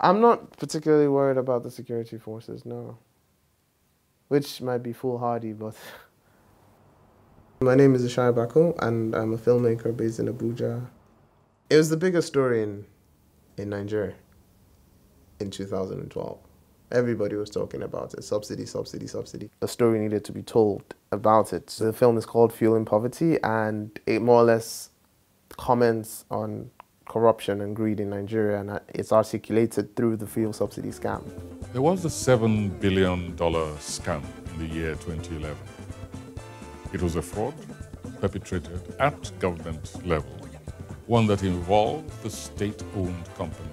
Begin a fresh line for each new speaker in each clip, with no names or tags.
I'm not particularly worried about the security forces, no. Which might be foolhardy, but... My name is Ishaya Bako, and I'm a filmmaker based in Abuja. It was the biggest story in Nigeria in 2012. Everybody was talking about it. Subsidy, subsidy, subsidy. A story needed to be told about it. So the film is called Fueling Poverty, and it more or less comments on corruption and greed in Nigeria, and it's articulated through the fuel subsidy scam.
There was the $7 billion scam in the year 2011. It was a fraud perpetrated at government level, one that involved the state-owned company,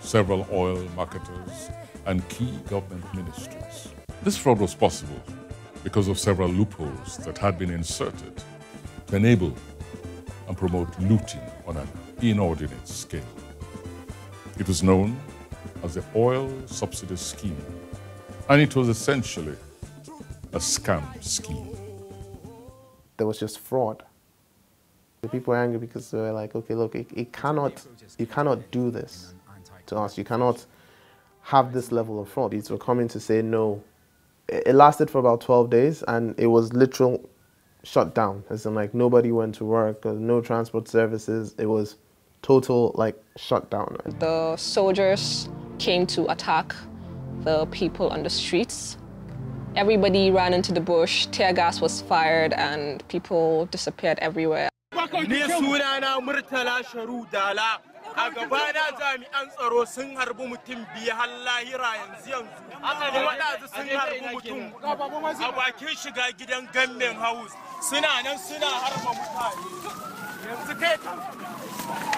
several oil marketers, and key government ministries. This fraud was possible because of several loopholes that had been inserted to enable and promote looting on an inordinate scale. It was known as the Oil Subsidy Scheme, and it was essentially a scam scheme.
There was just fraud. The people were angry because they were like, okay, look, you cannot do this to us. You cannot have this level of fraud. These were coming to say no. It lasted for about 12 days, and it was literal shut down. As in, like, nobody went to work, no transport services. It was total, like, shut down.
The soldiers came to attack the people on the streets. Everybody ran into the bush, tear gas was fired, and people disappeared everywhere.
A gabana jami'an tsaro sun harbi mutum biyu har lahira yanzu waɗansu sun harbi mutum a bakin shiga gidan Gannen House suna nan suna harba mutane yanzu kai.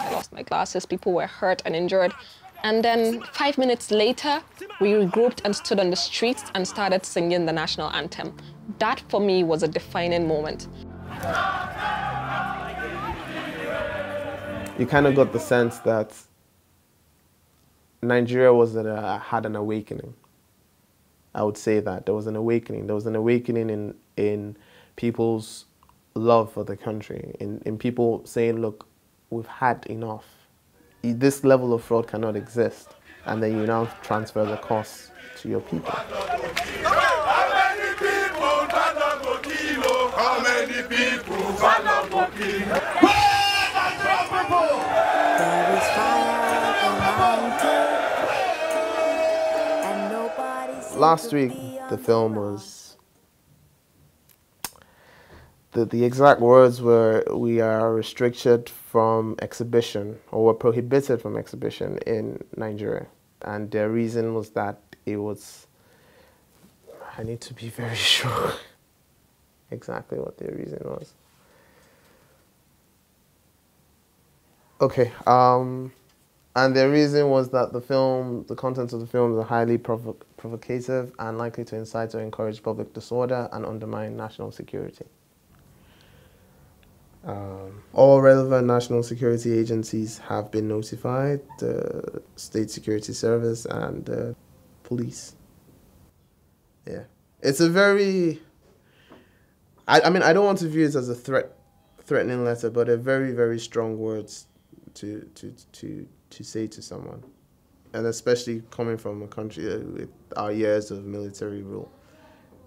I lost my glasses, people were hurt and injured. And then 5 minutes later, we regrouped and stood on the streets and started singing the national anthem. That for me was a defining moment.
You kind of got the sense that Nigeria had an awakening. I would say that. There was an awakening. There was an awakening in people's love for the country, in people saying, look, we've had enough. This level of fraud cannot exist. And then you now transfer the costs to your people.
How many people?
Last week, the film was, the exact words were, we are restricted from exhibition, or were prohibited from exhibition in Nigeria. And their reason was that it was, I need to be very sure exactly what their reason was. Okay, and their reason was that the contents of the film are highly provocative and likely to incite or encourage public disorder and undermine national security. All relevant national security agencies have been notified, the State Security Service and the police. Yeah, it's a very, I mean, I don't want to view it as a threatening letter, but a very, very strong words to say to someone, and especially coming from a country with our years of military rule.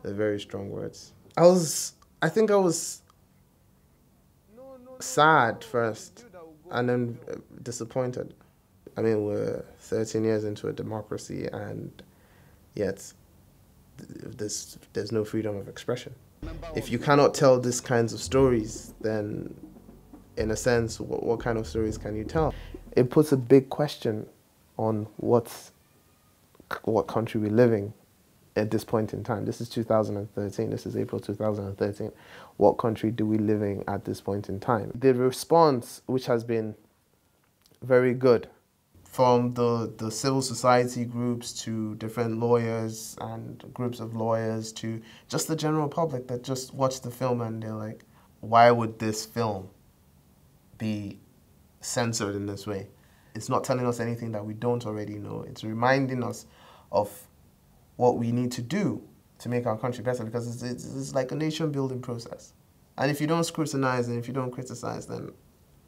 They're very strong words. I think I was sad first, and then disappointed. I mean, we're 13 years into a democracy, and yet there's no freedom of expression. If you cannot tell these kinds of stories, then in a sense, what kind of stories can you tell? It puts a big question on what country we're living at this point in time. This is 2013. This is April 2013. What country do we live in at this point in time? The response, which has been very good, from the civil society groups to different lawyers and groups of lawyers to just the general public that just watch the film and they're like, why would this film be censored in this way? It's not telling us anything that we don't already know. It's reminding us of what we need to do to make our country better, because it's like a nation-building process. And if you don't scrutinize and if you don't criticize, then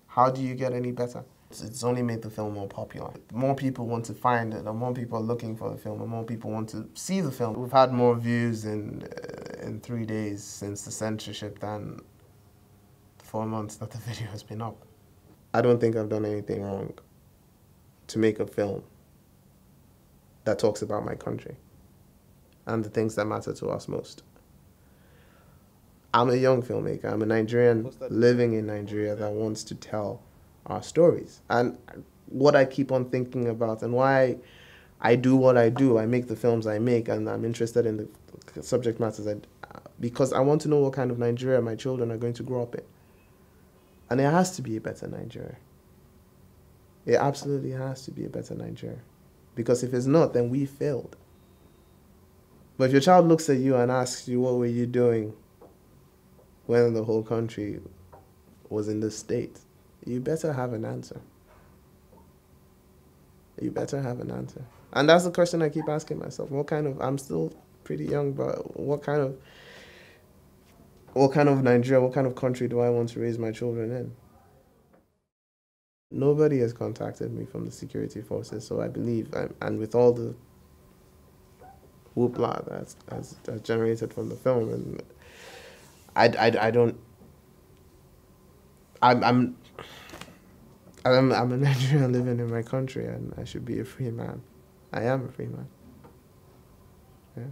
how do you get any better? It's only made the film more popular. More people want to find it, and more people are looking for the film, and more people want to see the film. We've had more views in 3 days since the censorship than 4 months that the video has been up. I don't think I've done anything wrong to make a film that talks about my country and the things that matter to us most. I'm a young filmmaker. I'm a Nigerian living in Nigeria that wants to tell our stories. And what I keep on thinking about and why I do what I do, I make the films I make, and I'm interested in the subject matters, because I want to know what kind of Nigeria my children are going to grow up in. And it has to be a better Nigeria. It absolutely has to be a better Nigeria. Because if it's not, then we failed. But if your child looks at you and asks you, what were you doing when the whole country was in this state, you better have an answer. You better have an answer. And that's the question I keep asking myself. I'm still pretty young, but what kind of Nigeria, what kind of country do I want to raise my children in? Nobody has contacted me from the security forces, so I believe, and with all the whoopla that's generated from the film, and I'm a Nigerian living in my country, and I should be a free man. I am a free man. Yeah.